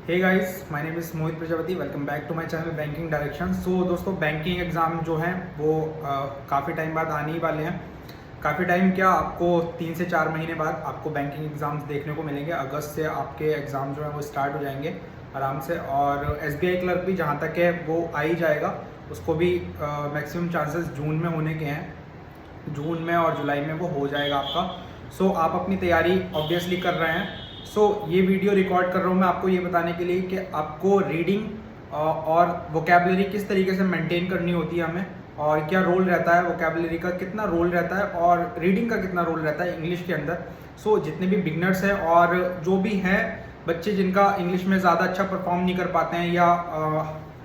Hey guys, my name is Mohit Prajapati. Welcome back to my channel banking direction. So दोस्तों, banking exam जो हैं वो काफ़ी टाइम बाद आने ही वाले हैं। काफ़ी टाइम क्या, आपको 3 से 4 महीने बाद आपको बैंकिंग एग्ज़ाम्स देखने को मिलेंगे। अगस्त से आपके एग्ज़ाम जो हैं वो स्टार्ट हो जाएंगे आराम से। और एसबीआई क्लर्क भी जहाँ तक है वो आ ही जाएगा। उसको भी मैक्सिमम चांसेस जून में होने के हैं। जून में और जुलाई में वो हो जाएगा आपका। सो आप अपनी तैयारी ऑब्वियसली कर रहे हैं। ये वीडियो रिकॉर्ड कर रहा हूँ मैं आपको ये बताने के लिए कि आपको रीडिंग और वोकेबलरी किस तरीके से मेंटेन करनी होती है हमें, और क्या रोल रहता है, वोकेबलरी का कितना रोल रहता है और रीडिंग का कितना रोल रहता है इंग्लिश के अंदर। जितने भी बिगनर्स हैं और जो भी हैं बच्चे जिनका इंग्लिश में ज़्यादा अच्छा परफॉर्म नहीं कर पाते हैं, या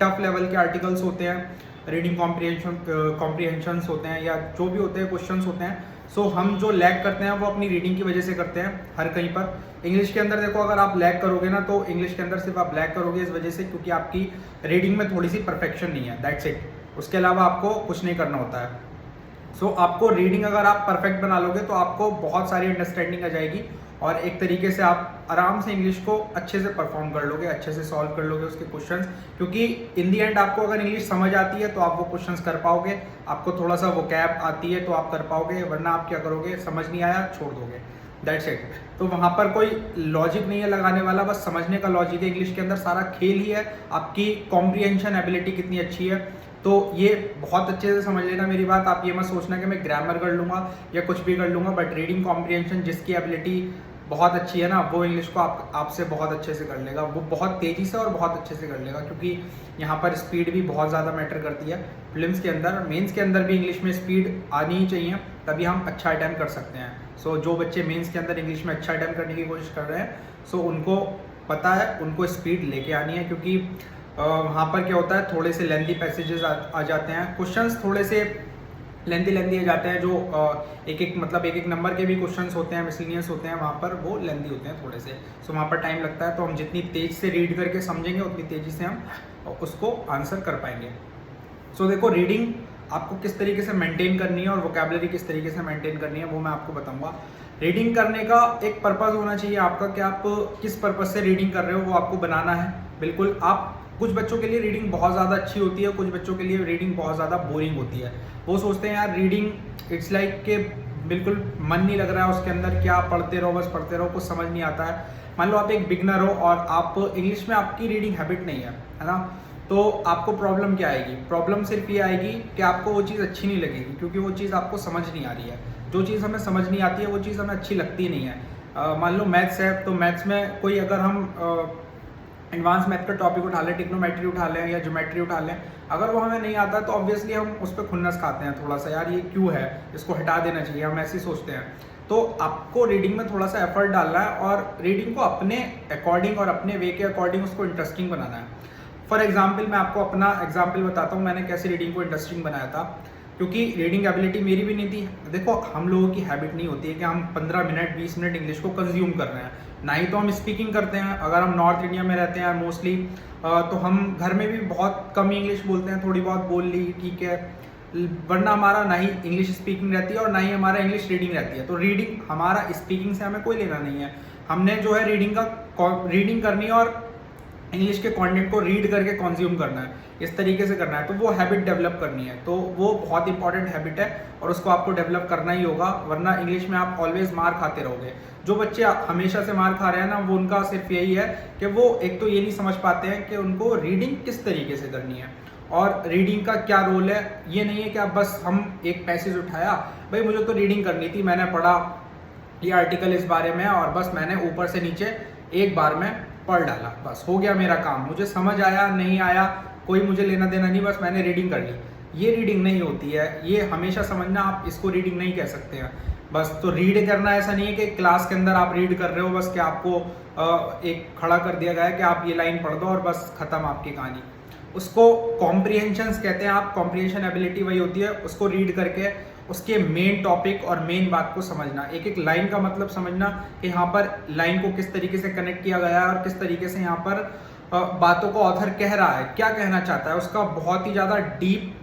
टफ लेवल के आर्टिकल्स होते हैं, रीडिंग कॉम्प्रीहेंशंस होते हैं, या जो भी होते हैं क्वेश्चंस होते हैं, हम जो लैग करते हैं वो अपनी रीडिंग की वजह से करते हैं हर कहीं पर। इंग्लिश के अंदर देखो, अगर आप लैग करोगे ना, तो इंग्लिश के अंदर सिर्फ आप लैग करोगे इस वजह से क्योंकि आपकी रीडिंग में थोड़ी सी परफेक्शन नहीं है, दैट्स इट। उसके अलावा आपको कुछ नहीं करना होता है। आपको रीडिंग अगर आप परफेक्ट बना लोगे तो आपको बहुत सारी अंडरस्टैंडिंग आ जाएगी और एक तरीके से आप आराम से इंग्लिश को अच्छे से परफॉर्म कर लोगे, अच्छे से सॉल्व कर लोगे उसके क्वेश्चंस। क्योंकि इन दी एंड आपको अगर इंग्लिश समझ आती है तो आप वो क्वेश्चंस कर पाओगे, आपको थोड़ा सा वोकैब आती है तो आप कर पाओगे, वरना आप क्या करोगे, समझ नहीं आया छोड़ दोगे, दैट्स इट। तो वहाँ पर कोई लॉजिक नहीं है लगाने वाला, बस समझने का लॉजिक है। इंग्लिश के अंदर सारा खेल ही है, आपकी कॉम्प्रीहेंशन एबिलिटी कितनी अच्छी है। तो ये बहुत अच्छे से समझ लेना मेरी बात। आप ये मत सोचना कि मैं ग्रामर कर लूँगा या कुछ भी कर लूँगा, बट रीडिंग कॉम्प्रीहेंशन जिसकी एबिलिटी बहुत अच्छी है ना, वो इंग्लिश को आपसे बहुत अच्छे से कर लेगा, वो बहुत तेज़ी से और बहुत अच्छे से कर लेगा। क्योंकि यहाँ पर स्पीड भी बहुत ज़्यादा मैटर करती है। फिल्म्स के अंदर, मेंस के अंदर भी इंग्लिश में स्पीड आनी ही चाहिए, तभी हम अच्छा अटैम्प्ट कर सकते हैं। जो बच्चे मेंस के अंदर इंग्लिश में अच्छा अटैम्प्ट करने की कोशिश कर रहे हैं, उनको पता है उनको स्पीड लेके आनी है। क्योंकि वहाँ पर क्या होता है, थोड़े से लेंथी पैसेजेस आ जाते हैं, क्वेश्चंस थोड़े से लेंथी आ जाते हैं। एक एक नंबर के भी क्वेश्चंस होते हैं, मिसलिनियस होते हैं, वहाँ पर वो लेंथी होते हैं थोड़े से। वहाँ पर टाइम लगता है। तो हम जितनी तेज़ से रीड करके समझेंगे उतनी तेज़ी से हम उसको आंसर कर पाएंगे। देखो, रीडिंग आपको किस तरीके से मेंटेन करनी है और वोकेबलरी किस तरीके से मेंटेन करनी है वो मैं आपको बताऊंगा। रीडिंग करने का एक पर्पज़ होना चाहिए आपका कि आप किस पर्पज़ से रीडिंग कर रहे हो, वो आपको बनाना है। बिल्कुल, आप कुछ बच्चों के लिए रीडिंग बहुत ज़्यादा अच्छी होती है, कुछ बच्चों के लिए रीडिंग बहुत ज़्यादा बोरिंग होती है। वो सोचते हैं यार रीडिंग इट्स लाइक के बिल्कुल मन नहीं लग रहा है उसके अंदर, क्या पढ़ते रहो, बस पढ़ते रहो, कुछ समझ नहीं आता है। मान लो आप एक बिगनर हो और आप इंग्लिश में आपकी रीडिंग हैबिट नहीं है ना, तो आपको प्रॉब्लम क्या आएगी? प्रॉब्लम सिर्फ ये आएगी कि आपको वो चीज़ अच्छी नहीं लगेगी, क्योंकि वो चीज़ आपको समझ नहीं आ रही है। जो चीज़ हमें समझ नहीं आती है वो चीज़ हमें अच्छी लगती नहीं है। मान लो मैथ्स है, तो मैथ्स में कोई अगर हम एडवांस मैथ का टॉपिक उठा लें, ट्रिग्नोमेट्री उठा लें या ज्योमेट्री उठा लें, अगर वो हमें नहीं आता तो ऑब्वियसली हम उस पर खुन्नस खाते हैं थोड़ा सा, यार ये क्यों है, इसको हटा देना चाहिए, हम ऐसे सोचते हैं। तो आपको रीडिंग में थोड़ा सा एफर्ट डालना है और रीडिंग को अपने अकॉर्डिंग और अपने वे के अकॉर्डिंग उसको इंटरेस्टिंग बनाना है। फॉर एग्जाम्पल, मैं आपको अपना एग्जाम्पल बताता हूँ मैंने कैसे रीडिंग को इंटरेस्टिंग बनाया था। क्योंकि रीडिंग एबिलिटी मेरी भी नहीं थी। देखो, हम लोगों की हैबिट नहीं होती है कि हम 15 मिनट 20 मिनट इंग्लिश को कंज्यूम कर रहे हैं, ना ही तो हम स्पीकिंग करते हैं। अगर हम नॉर्थ इंडिया में रहते हैं मोस्टली, तो हम घर में भी बहुत कम इंग्लिश बोलते हैं, थोड़ी बहुत बोल ली, ठीक है, वरना हमारा ना ही इंग्लिश स्पीकिंग रहती है और ना ही हमारा इंग्लिश रीडिंग रहती है। तो रीडिंग हमारा स्पीकिंग से हमें कोई लेना नहीं है। हमने जो है रीडिंग करनी है और इंग्लिश के कंटेंट को रीड करके कंज्यूम करना है, इस तरीके से करना है। तो वो हैबिट डेवलप करनी है, तो वो बहुत इंपॉर्टेंट हैबिट है और उसको आपको डेवलप करना ही होगा, वरना इंग्लिश में आप ऑलवेज मार खाते रहोगे। जो बच्चे हमेशा से मार खा रहे हैं ना, वो उनका सिर्फ यही है कि वो एक तो ये नहीं समझ पाते हैं कि उनको रीडिंग किस तरीके से करनी है और रीडिंग का क्या रोल है। ये नहीं है कि आप बस हम एक पैसेज उठाया, भाई मुझे तो रीडिंग करनी थी, मैंने पढ़ा ये आर्टिकल इस बारे में और बस मैंने ऊपर से नीचे एक बार में पढ़ डाला, बस हो गया मेरा काम, मुझे समझ आया नहीं आया कोई मुझे लेना देना नहीं, बस मैंने रीडिंग कर ली। ये रीडिंग नहीं होती है, ये हमेशा समझना, आप इसको रीडिंग नहीं कह सकते हैं। बस तो रीड करना ऐसा नहीं है कि क्लास के अंदर आप रीड कर रहे हो, बस कि आपको एक खड़ा कर दिया गया है कि आप ये लाइन पढ़ दो और बस खत्म आपकी कहानी। उसको कॉम्प्रीहेंशंस कहते हैं। आप कॉम्प्रीहेंशन एबिलिटी वही होती है, उसको रीड करके उसके मेन टॉपिक और मेन बात को समझना, एक एक लाइन का मतलब समझना कि यहाँ पर लाइन को किस तरीके से कनेक्ट किया गया है और किस तरीके से यहाँ पर बातों को ऑथर कह रहा है, क्या कहना चाहता है, उसका बहुत ही ज़्यादा डीप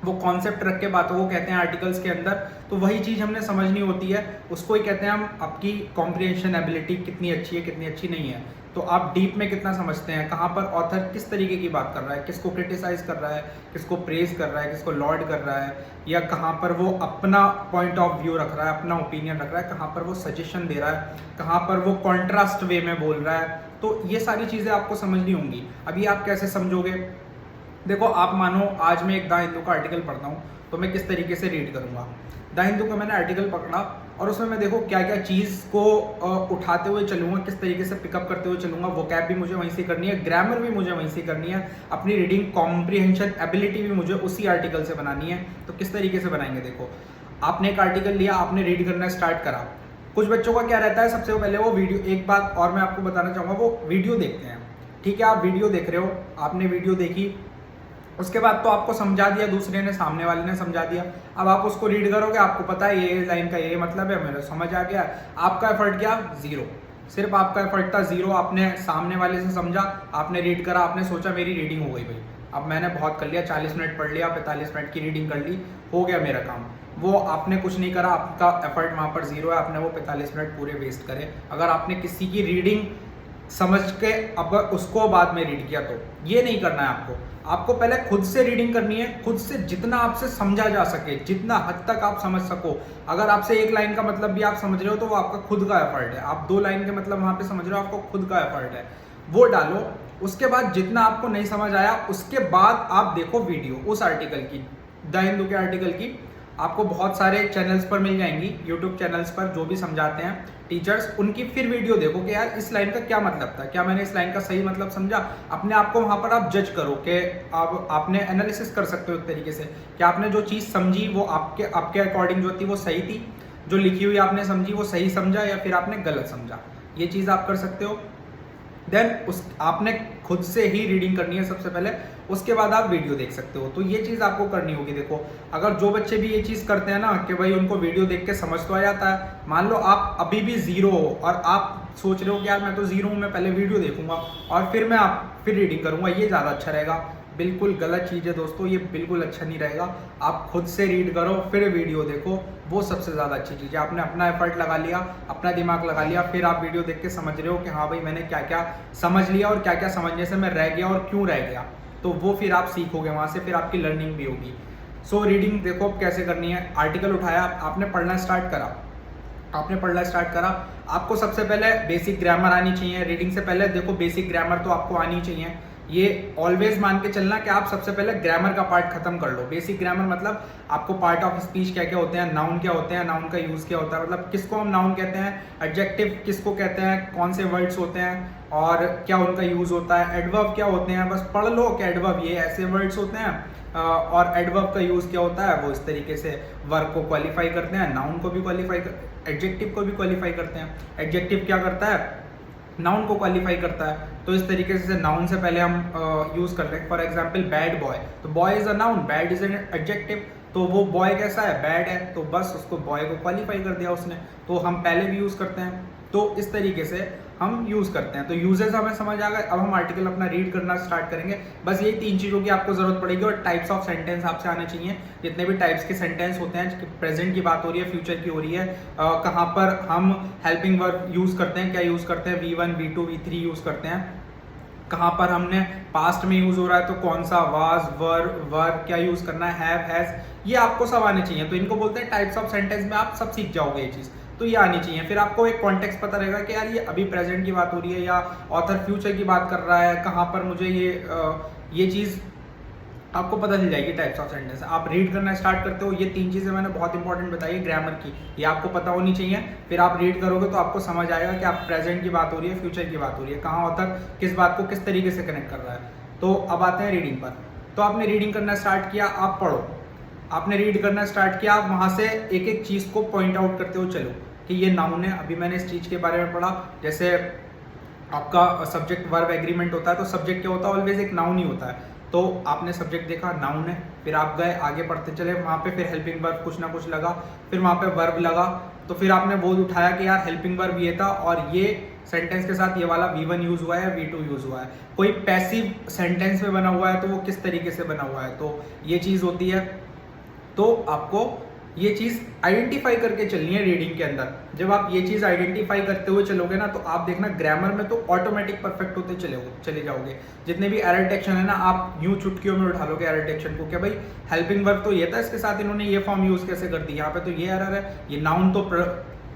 वो कॉन्सेप्ट रख के बातों को कहते हैं आर्टिकल्स के अंदर। तो वही चीज़ हमने समझनी होती है, उसको ही कहते हैं हम आपकी कॉम्प्रिहेंशन एबिलिटी कितनी अच्छी है कितनी अच्छी नहीं है। तो आप डीप में कितना समझते हैं, कहाँ पर ऑथर किस तरीके की बात कर रहा है, किसको क्रिटिसाइज कर रहा है, किसको प्रेज कर रहा है, किसको लॉर्ड कर रहा है, या कहाँ पर वो अपना पॉइंट ऑफ व्यू रख रहा है, अपना ओपिनियन रख रहा है, कहाँ पर वो सजेशन दे रहा है, कहाँ पर वो कॉन्ट्रास्ट वे में बोल रहा है। तो ये सारी चीज़ें आपको समझनी होंगी। अभी आप कैसे समझोगे? देखो, आप मानो आज मैं एक द हिंदू का आर्टिकल पढ़ता हूँ, तो मैं किस तरीके से रीड करूँगा। द हिंदू का मैंने आर्टिकल पकड़ा और उसमें मैं देखो क्या क्या चीज़ को उठाते हुए चलूँगा, किस तरीके से पिकअप करते हुए चलूँगा। वोकैब भी मुझे वहीं से करनी है, ग्रामर भी मुझे वहीं से करनी है, अपनी रीडिंग कॉम्प्रिहेंशन एबिलिटी भी मुझे उसी आर्टिकल से बनानी है। तो किस तरीके से बनाएंगे? देखो, आपने एक आर्टिकल लिया, आपने रीड करना स्टार्ट करा। कुछ बच्चों का क्या रहता है, सबसे पहले वो वीडियो, एक बात और मैं आपको बताना चाहूँगा, वो वीडियो देखते हैं। ठीक है, आप वीडियो देख रहे हो, आपने वीडियो देखी, उसके बाद तो आपको समझा दिया, दूसरे ने, सामने वाले ने समझा दिया। अब आप उसको रीड करोगे, आपको पता है ये लाइन का ये मतलब है, मेरे समझ आ गया। आपका एफर्ट क्या? जीरो। सिर्फ आपका एफर्ट था जीरो। आपने सामने वाले से समझा, आपने रीड करा, आपने सोचा मेरी रीडिंग हो गई भाई, अब मैंने बहुत कर लिया, 40 मिनट पढ़ लिया, 45 मिनट की रीडिंग कर ली, हो गया मेरा काम। वो आपने कुछ नहीं करा, आपका एफर्ट वहाँ पर जीरो है, आपने वो 45 मिनट पूरे वेस्ट करे। अगर आपने किसी की रीडिंग समझ के अब उसको बाद में रीड किया, तो ये नहीं करना है आपको। आपको पहले खुद से रीडिंग करनी है, खुद से जितना आपसे समझा जा सके, जितना हद तक आप समझ सको। अगर आपसे एक लाइन का मतलब भी आप समझ रहे हो तो वो आपका खुद का एफर्ट है। आप 2 लाइन के मतलब वहां पे समझ रहे हो, आपको खुद का एफर्ट है, वो डालो। उसके बाद जितना आपको नहीं समझ आया, उसके बाद आप देखो वीडियो उस आर्टिकल की, द हिंदू के आर्टिकल की। आपको बहुत सारे चैनल्स पर मिल जाएंगी, यूट्यूब चैनल्स पर, जो भी समझाते हैं टीचर्स, उनकी फिर वीडियो देखो कि यार इस लाइन का क्या मतलब था, क्या मैंने इस लाइन का सही मतलब समझा। अपने आप को वहां पर आप जज करो कि अब आपने एनालिसिस कर सकते हो एक तरीके से कि आपने जो चीज़ समझी वो आपके अकॉर्डिंग जो थी वो सही थी, जो लिखी हुई आपने समझी वो सही समझा, या फिर आपने गलत समझा। ये चीज़ आप कर सकते हो। देन उस आपने खुद से ही रीडिंग करनी है सबसे पहले, उसके बाद आप वीडियो देख सकते हो। तो ये चीज़ आपको करनी होगी। देखो, अगर जो बच्चे भी ये चीज़ करते हैं ना कि भाई उनको वीडियो देख के समझ तो आ जाता है, मान लो आप अभी भी जीरो हो और आप सोच रहे हो कि यार मैं तो जीरो हूँ, मैं पहले वीडियो देखूंगा और फिर रीडिंग करूंगा, ये ज़्यादा अच्छा रहेगा। बिल्कुल गलत चीज़ है दोस्तों, ये बिल्कुल अच्छा नहीं रहेगा। आप खुद से रीड करो, फिर वीडियो देखो, वो सबसे ज़्यादा अच्छी चीज़ है। आपने अपना एफर्ट लगा लिया, अपना दिमाग लगा लिया, फिर आप वीडियो देख के समझ रहे हो कि हाँ भाई मैंने क्या क्या समझ लिया और क्या क्या समझने से मैं रह गया और क्यों रह गया, तो वो फिर आप सीखोगे वहाँ से, फिर आपकी लर्निंग भी होगी। सो रीडिंग देखो कैसे करनी है। आर्टिकल उठाया, आपने पढ़ना स्टार्ट करा, आपको सबसे पहले बेसिक ग्रामर आनी चाहिए। रीडिंग से पहले देखो बेसिक ग्रामर तो आपको आनी चाहिए। ये ऑलवेज मान के चलना कि आप सबसे पहले ग्रामर का पार्ट खत्म कर लो। बेसिक ग्रामर मतलब आपको पार्ट ऑफ स्पीच क्या क्या होते हैं, नाउन क्या होते हैं, नाउन का यूज क्या होता है, मतलब किसको हम नाउन कहते हैं, एडजेक्टिव किसको कहते हैं, कौन से वर्ड्स होते हैं और क्या उनका यूज होता है, एडवर्ब क्या होते हैं, बस पढ़ लो कि एडवर्ब ये ऐसे वर्ड्स होते हैं और एडवर्ब का यूज क्या होता है, वो इस तरीके से वर्ब को क्वालिफाई करते हैं, नाउन को भी क्वालिफाई, एडजेक्टिव को भी क्वालिफाई करते हैं। एडजेक्टिव क्या करता है, नाउन को क्वालिफाई करता है। तो इस तरीके से नाउन से पहले हम यूज करते हैं। फॉर एग्जांपल बैड बॉय, तो boy is a noun, bad is an adjective. तो वो बॉय कैसा है, बैड है, तो बस उसको बॉय को क्वालिफाई कर दिया उसने, तो हम पहले भी यूज करते हैं। तो इस तरीके से हम यूज करते हैं। तो यूजेस हमें समझ आ गए। अब हम आर्टिकल अपना रीड करना स्टार्ट करेंगे। बस यही 3 चीज़ों की आपको जरूरत पड़ेगी और टाइप्स ऑफ सेंटेंस आपसे आने चाहिए। जितने भी टाइप्स के सेंटेंस होते हैं, प्रेजेंट की बात हो रही है, फ्यूचर की हो रही है, कहाँ पर हम हेल्पिंग वर्ब यूज करते हैं, क्या यूज करते हैं, V1 V2 V3 यूज करते हैं, कहाँ पर हमने पास्ट में यूज हो रहा है तो कौन सा, वाज, वर्ब क्या यूज करना है, हैव, हैज, ये आपको सब आने चाहिए। तो इनको बोलते हैं टाइप्स ऑफ सेंटेंस में आप सब सीख जाओगे ये चीज़, तो ये आनी चाहिए। फिर आपको एक कॉन्टेक्स्ट पता रहेगा कि यार ये अभी प्रेजेंट की बात हो रही है या ऑथर फ्यूचर की बात कर रहा है, कहाँ पर मुझे ये चीज़ आपको पता चल जाएगी। टाइप्स ऑफ सेंटेंस आप रीड करना स्टार्ट करते हो, ये 3 चीज़ें मैंने बहुत इंपॉर्टेंट बताई है ग्रामर की, ये आपको पता होनी चाहिए। फिर आप रीड करोगे तो आपको समझ आएगा कि आप प्रेजेंट की बात हो रही है, फ्यूचर की बात हो रही है, कहाँ ऑथर किस बात को किस तरीके से कनेक्ट कर रहा है। तो अब आते हैं रीडिंग पर। तो आपने रीडिंग करना स्टार्ट किया, आप पढ़ो, आपने रीड करना स्टार्ट किया, आप वहाँ से एक एक चीज़ को पॉइंट आउट करते हो चलो कि ये नाउन है। अभी मैंने इस चीज़ के बारे में पढ़ा, जैसे आपका सब्जेक्ट वर्ब एग्रीमेंट होता है, तो सब्जेक्ट क्या होता है, ऑलवेज एक नाउन ही होता है। तो आपने सब्जेक्ट देखा, नाउन है, फिर आप गए आगे पढ़ते चले, वहाँ पे फिर हेल्पिंग वर्ब कुछ ना कुछ लगा, फिर वहाँ पे वर्ब लगा, तो फिर आपने वो उठाया कि यार हेल्पिंग वर्ब ये था और ये सेंटेंस के साथ ये वाला V1 यूज हुआ है, V2 यूज हुआ है। कोई पैसिव सेंटेंस में बना हुआ है तो वो किस तरीके से बना हुआ है, तो ये चीज़ होती है। तो आपको ये चीज़ आइडेंटिफाई करके चलनी है रीडिंग के अंदर। जब आप ये चीज़ आइडेंटिफाई करते हुए चलोगे ना, तो आप देखना ग्रामर में तो ऑटोमेटिक परफेक्ट होते चले जाओगे। जितने भी एरर डिटेक्शन है ना, आप यूं चुटकियों में उठा लोगे एरर डिटेक्शन को। क्या भाई हेल्पिंग वर्ब तो ये था, इसके साथ इन्होंने ये फॉर्म यूज कैसे कर दी, यहाँ पे तो ये एरर है। ये नाउन तो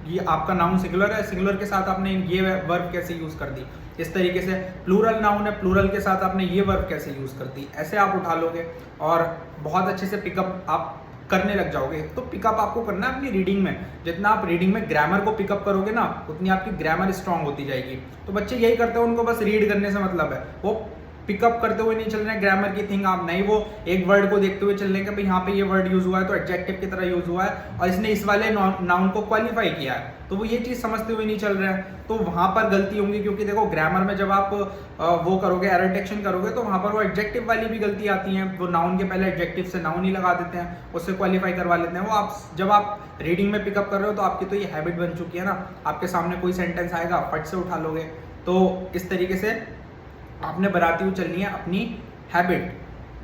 ये आपका नाउन सिंगुलर है, सिंगुलर के साथ आपने ये वर्ब कैसे यूज कर दी। इस तरीके से प्लूरल नाउन है, प्लूरल के साथ आपने ये वर्ब कैसे यूज कर दी। ऐसे आप उठा लोगे और बहुत अच्छे से पिकअप आप करने लग जाओगे। तो पिकअप आपको करना है अपनी रीडिंग में। जितना आप रीडिंग में ग्रामर को पिकअप करोगे ना, उतनी आपकी ग्रामर स्ट्रांग होती जाएगी। तो बच्चे यही करते हैं, उनको बस रीड करने से मतलब है, वो पिकअप करते हुए नहीं चल रहे हैं ग्रामर की थिंग। आप नहीं वो एक वर्ड को देखते हुए चल रहे हैं कि भाई यहाँ पे ये वर्ड यूज हुआ है तो एडजेक्टिव की तरह यूज हुआ है और इसने इस वाले नाउन को क्वालिफाई किया है, तो वो ये चीज समझते हुए नहीं चल रहे हैं। तो वहां पर गलती होंगी, क्योंकि देखो ग्रामर में जब आप वो करोगे एरर डिटेक्शन करोगे, तो वहां पर वो एडजेक्टिव वाली भी गलती आती है। वो नाउन के पहले एडजेक्टिव से नाउन ही लगा देते हैं, उससे क्वालिफाई करवा लेते हैं। वो आप जब आप रीडिंग में पिकअप कर रहे हो तो आपकी तो ये हैबिट बन चुकी है ना, आपके सामने कोई सेंटेंस आएगा फट से उठा लोगे। तो इस तरीके से आपने बनाती हुई चलनी है अपनी हैबिट।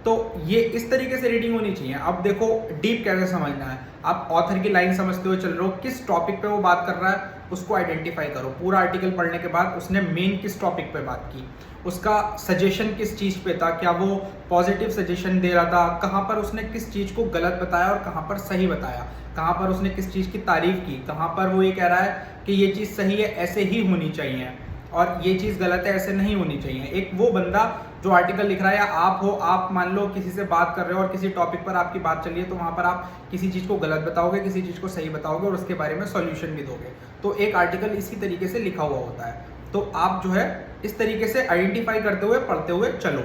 तो ये इस तरीके से रीडिंग होनी चाहिए। अब देखो डीप कैसे समझना है, आप ऑथर की लाइन समझते हुए चल रहे हो, किस टॉपिक पे वो बात कर रहा है उसको आइडेंटिफाई करो। पूरा आर्टिकल पढ़ने के बाद उसने मेन किस टॉपिक पे बात की, उसका सजेशन किस चीज़ पे था, क्या वो पॉजिटिव सजेशन दे रहा था, कहाँ पर उसने किस चीज़ को गलत बताया और कहाँ पर सही बताया, कहाँ पर उसने किस चीज़ की तारीफ की, कहाँ पर वो ये कह रहा है कि ये चीज़ सही है, ऐसे ही होनी चाहिए, और ये चीज़ गलत है, ऐसे नहीं होनी चाहिए। एक वो बंदा जो आर्टिकल लिख रहा है, या आप हो, आप मान लो किसी से बात कर रहे हो और किसी टॉपिक पर आपकी बात चल रही है, तो वहाँ पर आप किसी चीज़ को गलत बताओगे, किसी चीज़ को सही बताओगे और उसके बारे में सॉल्यूशन भी दोगे। तो एक आर्टिकल इसी तरीके से लिखा हुआ होता है। तो आप जो है इस तरीके से आइडेंटिफाई करते हुए पढ़ते हुए चलो।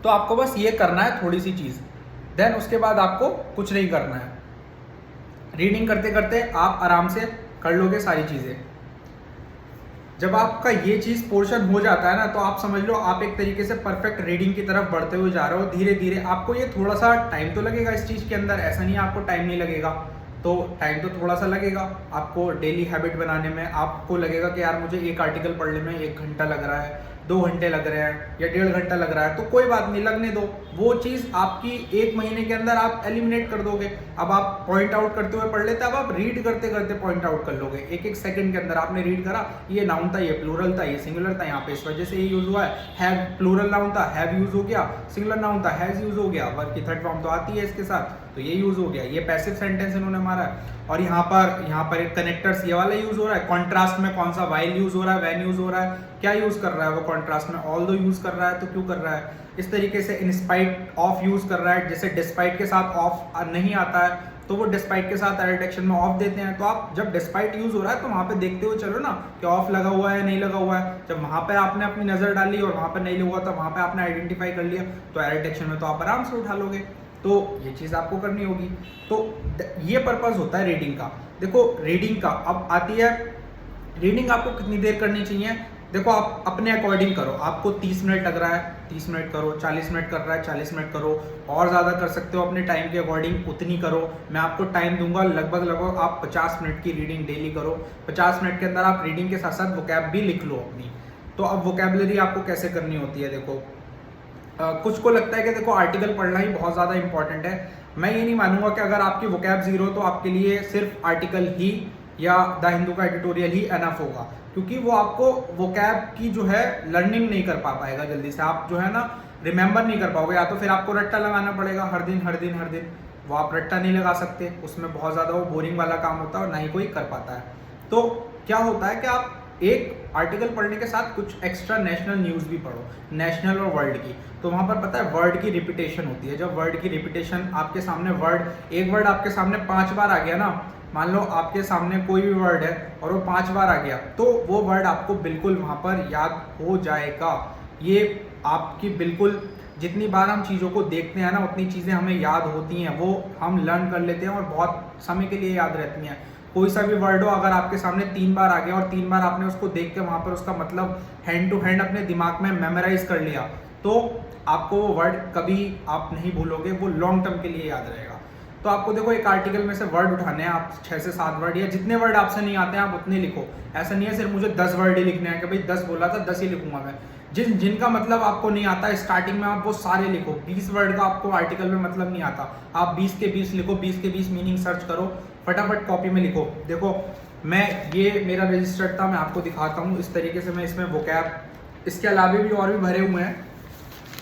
तो आपको बस ये करना है थोड़ी सी चीज़, देन उसके बाद आपको कुछ नहीं करना है। रीडिंग करते करते आप आराम से कर लोगे सारी चीज़ें। जब आपका ये चीज़ पोर्शन हो जाता है ना, तो आप समझ लो आप एक तरीके से परफेक्ट रीडिंग की तरफ बढ़ते हुए जा रहे हो धीरे धीरे। आपको ये थोड़ा सा टाइम तो लगेगा इस चीज़ के अंदर, ऐसा नहीं आपको टाइम नहीं लगेगा, तो टाइम तो थोड़ा सा लगेगा आपको डेली हैबिट बनाने में। आपको लगेगा कि यार मुझे एक आर्टिकल पढ़ने में 1 घंटा लग रहा है, 2 घंटे लग रहे हैं या 1.5 घंटा लग रहा है, तो कोई बात नहीं, लगने दो। वो चीज़ आपकी 1 महीने के अंदर आप एलिमिनेट कर दोगे। अब आप पॉइंट आउट करते हुए पढ़ लेते, अब आप रीड करते करते पॉइंट आउट कर लोगे। 1-1 सेकंड के अंदर आपने रीड करा, ये नाउन था, ये प्लूरल था, ये सिंगुलर था, यहाँ पे इस वजह से ये यूज हुआ है। हैव प्लूरल नाउन था, हैव यूज हो गया, सिंगुलर नाउन था, हैज यूज हो गया, वर्ब की थर्ड फॉर्म तो आती है इसके साथ, तो ये यूज हो गया। ये पैसिव सेंटेंस इन्होंने मारा है। और यहाँ पर एक कनेक्टर्स ये वाला यूज हो रहा है। कॉन्ट्रास्ट में कौन सा वाइल यूज हो रहा है, व्हेन यूज हो रहा है, क्या यूज कर रहा है वो कॉन्ट्रास्ट में, ऑल्दो यूज कर रहा है, तो क्यों कर रहा है। इस तरीके से इन स्पाइट ऑफ यूज कर रहा है, जैसे डिस्पाइट के साथ ऑफ नहीं आता है तो वो डिस्पाइट के साथ एरर डिटेक्शन में ऑफ देते हैं। तो आप जब डिस्पाइट यूज हो रहा है तो वहां पे देखते हुए चलो ना कि ऑफ लगा हुआ है नहीं लगा हुआ है। जब वहां पे आपने अपनी नजर डाली और वहां पे नहीं लगा था, वहां पे आपने आइडेंटिफाई कर लिया, तो एरर डिटेक्शन में तो आप आराम से उठा लोगे। तो ये चीज आपको करनी होगी। तो ये पर्पस होता है रीडिंग का। देखो रीडिंग का अब आती है, रीडिंग आपको कितनी देर करनी चाहिए। देखो आप अपने अकॉर्डिंग करो, आपको 30 मिनट लग रहा है 30 मिनट करो, 40 मिनट कर रहा है 40 मिनट करो, और ज़्यादा कर सकते हो अपने टाइम के अकॉर्डिंग उतनी करो। मैं आपको टाइम दूंगा लगभग आप 50 मिनट की रीडिंग डेली करो। 50 मिनट के अंदर आप रीडिंग के साथ साथ वोकैब भी लिख लो अपनी। तो अब वोकैबलरी आपको कैसे करनी होती है, देखो कुछ को लगता है कि देखो आर्टिकल पढ़ना ही बहुत ज़्यादा इंपॉर्टेंट है। मैं ये नहीं मानूंगा कि अगर आपकी वोकैब जीरो तो आपके लिए सिर्फ आर्टिकल ही या द हिंदू का एडिटोरियल ही एनफ होगा, क्योंकि वो आपको वोकैब की जो है लर्निंग नहीं कर पाएगा जल्दी से। आप जो है ना रिमेंबर नहीं कर पाओगे, या तो फिर आपको रट्टा लगाना पड़ेगा हर दिन हर दिन हर दिन। वो आप रट्टा नहीं लगा सकते, उसमें बहुत ज़्यादा वो बोरिंग वाला काम होता है और ना ही कोई कर पाता है। तो क्या होता है कि आप एक आर्टिकल पढ़ने के साथ कुछ एक्स्ट्रा नेशनल न्यूज़ भी पढ़ो, नेशनल और वर्ल्ड की। तो वहाँ पर पता है वर्ड की रिपीटेशन होती है। जब वर्ड की रिपीटेशन आपके सामने एक वर्ड आपके सामने 5 बार आ गया ना, मान लो आपके सामने कोई भी वर्ड है और वो 5 बार आ गया, तो वो वर्ड आपको बिल्कुल वहाँ पर याद हो जाएगा। ये आपकी बिल्कुल, जितनी बार हम चीज़ों को देखते हैं ना उतनी चीज़ें हमें याद होती हैं, वो हम लर्न कर लेते हैं और बहुत समय के लिए याद रहती हैं। कोई सा भी वर्ड हो अगर आपके सामने 3 बार आ गया और 3 बार आपने उसको देख के वहाँ पर उसका मतलब हैंड टू हैंड अपने दिमाग में मेमोराइज कर लिया, तो आपको वो वर्ड कभी आप नहीं भूलोगे, वो लॉन्ग टर्म के लिए याद रहेगा। तो आपको देखो एक आर्टिकल में से वर्ड उठाने हैं, आप 6 से 7 वर्ड या जितने वर्ड आपसे नहीं आते हैं आप उतने लिखो। ऐसा नहीं है सिर्फ मुझे 10 वर्ड ही लिखने हैं कि भाई 10 बोला था 10 ही लिखूंगा मैं। जिनका मतलब आपको नहीं आता स्टार्टिंग में आप वो सारे लिखो। 20 वर्ड का आपको आर्टिकल में मतलब नहीं आता, आप 20 के 20 लिखो, 20 के 20 मीनिंग सर्च करो, फटाफट कॉपी में लिखो। देखो मैं ये मेरा रजिस्टर्ड था, मैं आपको दिखाता हूँ इस तरीके से मैं इसमें वोकैब, इसके अलावा भी और भी भरे हुए हैं।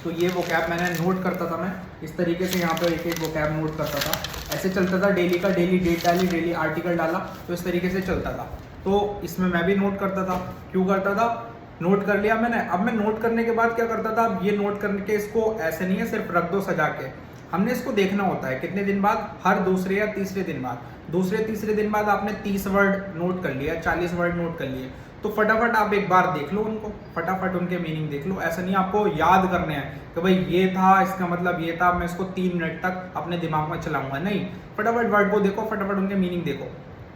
तो ये वोकैब मैंने नोट करता था, मैं इस तरीके से यहाँ पर एक एक वोकैब नोट करता था, ऐसे चलता था डेली का, डेली डेट डाली, डेली आर्टिकल डाला, तो इस तरीके से चलता था। तो इसमें मैं भी नोट करता था। क्यों करता था? नोट कर लिया मैंने। अब मैं नोट करने के बाद क्या करता था, अब ये नोट करके इसको ऐसे नहीं है सिर्फ रख दो सजा के, हमने इसको देखना होता है कितने दिन बाद, हर दूसरे या तीसरे दिन बाद। दूसरे तीसरे दिन बाद आपने 30 वर्ड नोट कर लिया, 40 वर्ड नोट कर लिए, तो फटाफट आप एक बार देख लो उनको, फटाफट उनके मीनिंग देख लो। ऐसा नहीं आपको याद करने हैं कि भाई ये था, इसका मतलब ये था, मैं इसको 3 मिनट तक अपने दिमाग में चलाऊंगा, नहीं। फटाफट वर्ड को देखो, फटाफट उनके मीनिंग देखो,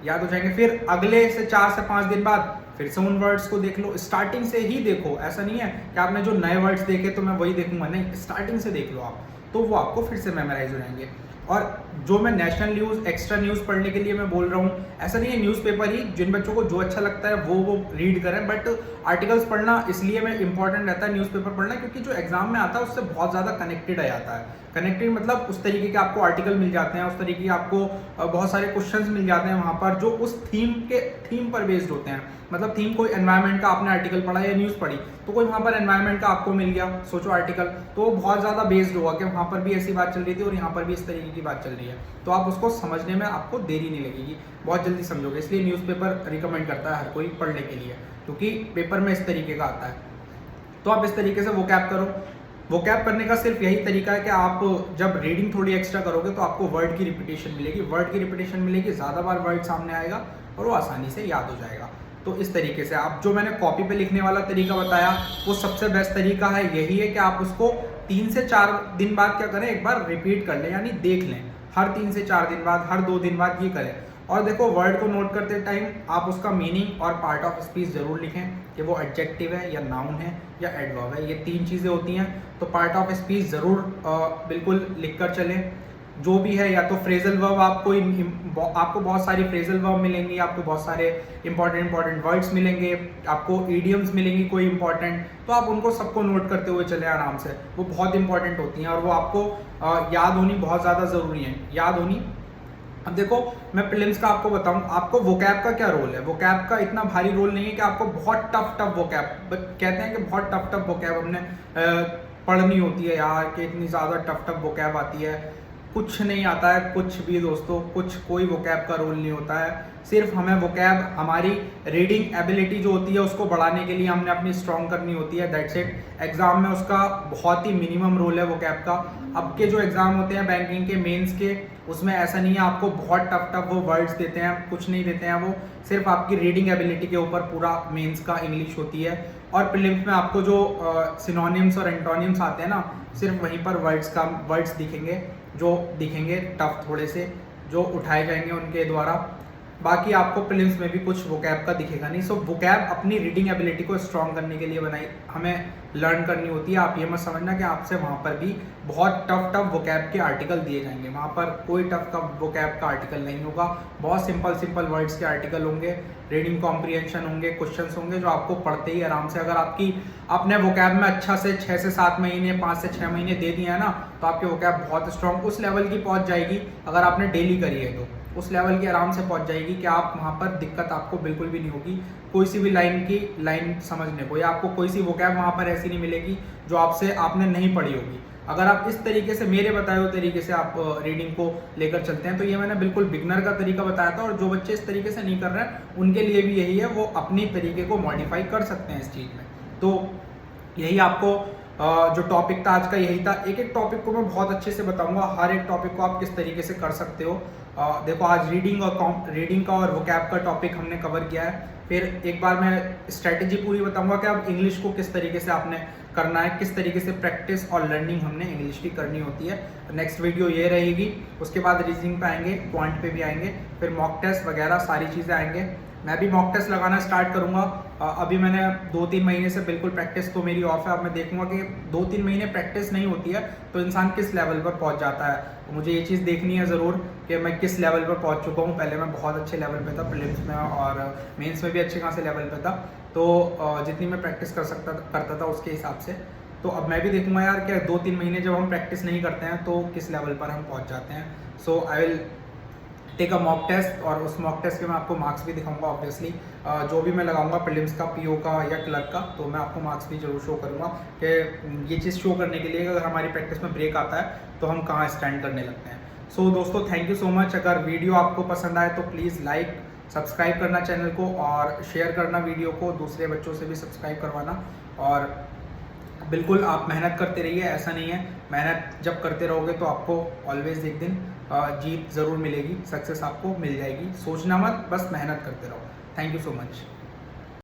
याद हो जाएंगे। फिर अगले से 4 से 5 दिन बाद फिर से उन वर्ड्स को देख लो, स्टार्टिंग से ही देखो। ऐसा नहीं है कि आपने जो नए वर्ड्स देखे तो मैं वही देखूंगा, नहीं, स्टार्टिंग से देख लो आप, तो वो आपको फिर से मेमोराइज हो जाएंगे। और जो मैं नेशनल न्यूज़, एक्स्ट्रा न्यूज़ पढ़ने के लिए मैं बोल रहा हूँ, ऐसा नहीं है न्यूज़पेपर ही, जिन बच्चों को जो अच्छा लगता है वो रीड करें, बट आर्टिकल्स पढ़ना इसलिए में इंपॉर्टेंट रहता है न्यूज़पेपर पढ़ना, क्योंकि जो एग्जाम में आता है उससे बहुत ज़्यादा कनेक्टेड आ जाता है। कनेक्टेड मतलब उस तरीके के आपको आर्टिकल मिल जाते हैं, उस तरीके के आपको बहुत सारे क्वेश्चंस मिल जाते हैं वहाँ पर, जो उस थीम पर बेस्ड होते हैं। मतलब थीम कोई एनवायरनमेंट का आपने आर्टिकल पढ़ा या न्यूज़ पढ़ी, तो कोई वहाँ पर एनवायरनमेंट का आपको मिल गया, सोचो आर्टिकल, तो बहुत ज़्यादा बेस्ड होगा कि वहाँ पर भी ऐसी बात चल रही थी और यहाँ पर भी इस तरीके की बात चल रही है, तो आप उसको समझने में आपको देरी नहीं लगेगी, बहुत जल्दी समझोगे। इसलिए न्यूज़पेपर रिकमेंड करता है हर कोई पढ़ने के लिए, क्योंकि पेपर में इस तरीके का आता है। तो आप इस तरीके से वोकैब करो। वोकैब करने का सिर्फ यही तरीका है कि आप जब रीडिंग थोड़ी एक्स्ट्रा करोगे तो आपको वर्ड की रिपीटेशन मिलेगी, वर्ड की रिपीटेशन मिलेगी, ज़्यादा बार वर्ड सामने आएगा और वो आसानी से याद हो जाएगा। तो इस तरीके से आप, जो मैंने कॉपी पे लिखने वाला तरीका बताया, वो सबसे बेस्ट तरीका है, यही है कि आप उसको 3 से 4 दिन बाद क्या करें, एक बार रिपीट कर लें, यानी देख लें, हर 3 से 4 दिन बाद, हर 2 दिन बाद ये करें। और देखो वर्ड को नोट करते टाइम आप उसका मीनिंग और पार्ट ऑफ स्पीच जरूर लिखें कि वो एडजेक्टिव है या नाउन है या एडवर्ब है, ये 3 चीज़ें होती हैं। तो पार्ट ऑफ स्पीच ज़रूर बिल्कुल लिख कर चलें। जो भी है, या तो फ्रेजल वर्ब, आपको बहुत सारी फ्रेजल वर्ब मिलेंगी, आपको बहुत सारे इंपॉर्टेंट वर्ड्स मिलेंगे, आपको ईडियम्स मिलेंगी कोई इंपॉर्टेंट, तो आप उनको सबको नोट करते हुए चले आराम से, वो बहुत इंपॉर्टेंट होती हैं और वो आपको याद होनी बहुत ज़्यादा ज़रूरी है, याद होनी। अब देखो मैं प्रीलिम्स का आपको बताऊं, आपको वोकैब का क्या रोल है। वोकैब का इतना भारी रोल नहीं है कि आपको बहुत टफ वोकैब, कहते हैं कि बहुत टफ वोकैब हमने पढ़नी होती है यार, कि इतनी ज़्यादा टफ वोकैब आती है। कुछ नहीं आता है, कुछ भी दोस्तों, कोई वोकैब का रोल नहीं होता है। सिर्फ हमें वोकैब, हमारी रीडिंग एबिलिटी जो होती है उसको बढ़ाने के लिए हमने अपनी स्ट्रॉन्ग करनी होती है, दैट्स इट। एग्जाम में उसका बहुत ही मिनिमम रोल है वोकैब का। अब के जो एग्जाम होते हैं बैंकिंग के, मेंस के, उसमें ऐसा नहीं है आपको बहुत टफ वो वर्ड्स देते हैं, कुछ नहीं देते हैं, वो सिर्फ आपकी रीडिंग एबिलिटी के ऊपर पूरा मेंस का इंग्लिश होती है। और प्रीलिम्स में आपको जो सिनोनिम्स और एंटोनिम्स आते हैं ना, सिर्फ वहीं पर वर्ड्स दिखेंगे टफ थोड़े से, जो उठाए जाएंगे उनके द्वारा। बाकी आपको प्रीलिम्स में भी कुछ वोकैब का दिखेगा नहीं। सो वोकैब अपनी रीडिंग एबिलिटी को स्ट्रॉन्ग करने के लिए हमें लर्न करनी होती है। आप ये मत समझना कि आपसे वहाँ पर भी बहुत टफ वोकैब के आर्टिकल दिए जाएंगे, वहाँ पर कोई टफ वोकैब का आर्टिकल नहीं होगा, बहुत सिंपल वर्ड्स के आर्टिकल होंगे, रीडिंग कॉम्प्रिहेंशन होंगे, क्वेश्चंस होंगे जो आपको पढ़ते ही आराम से, अगर आपने वोकैब में अच्छा से 6 से 7 महीने, 5 से 6 महीने दे दिए हैं ना, तो आपके वोकैब बहुत स्ट्रॉन्ग उस लेवल की पहुँच जाएगी। अगर आपने डेली करी है तो उस लेवल की आराम से पहुंच जाएगी कि आप वहाँ पर दिक्कत आपको बिल्कुल भी नहीं होगी कोई सी भी लाइन समझने को, या आपको कोई सी वोकैब वहाँ पर ऐसी नहीं मिलेगी जो आपने नहीं पढ़ी होगी। अगर आप इस तरीके से, मेरे बताए हुए तरीके से आप रीडिंग को लेकर चलते हैं, तो ये मैंने बिल्कुल बिगनर का तरीका बताया था, और जो बच्चे इस तरीके से नहीं कर रहे हैं उनके लिए भी यही है, वो अपनी तरीके को मॉडिफाई कर सकते हैं इस चीज़ में। तो यही आपको जो टॉपिक था आज का यही था। एक टॉपिक को मैं बहुत अच्छे से बताऊंगा, हर एक टॉपिक को आप किस तरीके से कर सकते हो। देखो आज रीडिंग का और वोकैब का टॉपिक हमने कवर किया है। फिर एक बार मैं स्ट्रेटेजी पूरी बताऊंगा कि अब इंग्लिश को किस तरीके से आपने करना है, किस तरीके से प्रैक्टिस और लर्निंग हमने इंग्लिश की करनी होती है। नेक्स्ट वीडियो ये रहेगी, उसके बाद रीजनिंग पे आएंगे, पॉइंट पे भी आएंगे, फिर मॉक टेस्ट वगैरह सारी चीज़ें आएंगे। मैं भी मॉक टेस्ट लगाना स्टार्ट करूँगा। अभी मैंने 2-3 महीने से बिल्कुल प्रैक्टिस तो मेरी ऑफ है। अब मैं देखूंगा कि 2-3 महीने प्रैक्टिस नहीं होती है तो इंसान किस लेवल पर पहुंच जाता है। तो मुझे ये चीज़ देखनी है ज़रूर कि मैं किस लेवल पर पहुंच चुका हूँ। पहले मैं बहुत अच्छे लेवल पे था, प्रीलिम्स में और मेंस में भी अच्छे खासे लेवल पे था। तो जितनी मैं प्रैक्टिस करता था उसके हिसाब से। तो अब मैं भी देखूंगा यार कि 2-3 महीने जब हम प्रैक्टिस नहीं करते हैं तो किस लेवल पर हम पहुँच जाते हैं। So I will take a mock test और उस मॉक टेस्ट के मैं आपको मार्क्स भी दिखाऊंगा। ऑब्वियसली जो भी मैं लगाऊंगा प्रीलिम्स का, पीओ का या क्लर्क का, तो मैं आपको मार्क्स भी जरूर शो करूंगा कि ये चीज़ शो करने के लिए अगर हमारी प्रैक्टिस में ब्रेक आता है तो हम कहाँ स्टैंड करने लगते हैं। सो दोस्तों थैंक यू सो मच। अगर वीडियो आपको पसंद आए तो प्लीज़ लाइक सब्सक्राइब करना चैनल को और शेयर करना वीडियो को, दूसरे बच्चों से भी सब्सक्राइब करवाना। और बिल्कुल आप मेहनत करते रहिए, ऐसा नहीं है, मेहनत जब करते रहोगे तो आपको ऑलवेज एक दिन जीत ज़रूर मिलेगी, सक्सेस आपको मिल जाएगी। सोचना मत, बस मेहनत करते रहो। Thank you so much.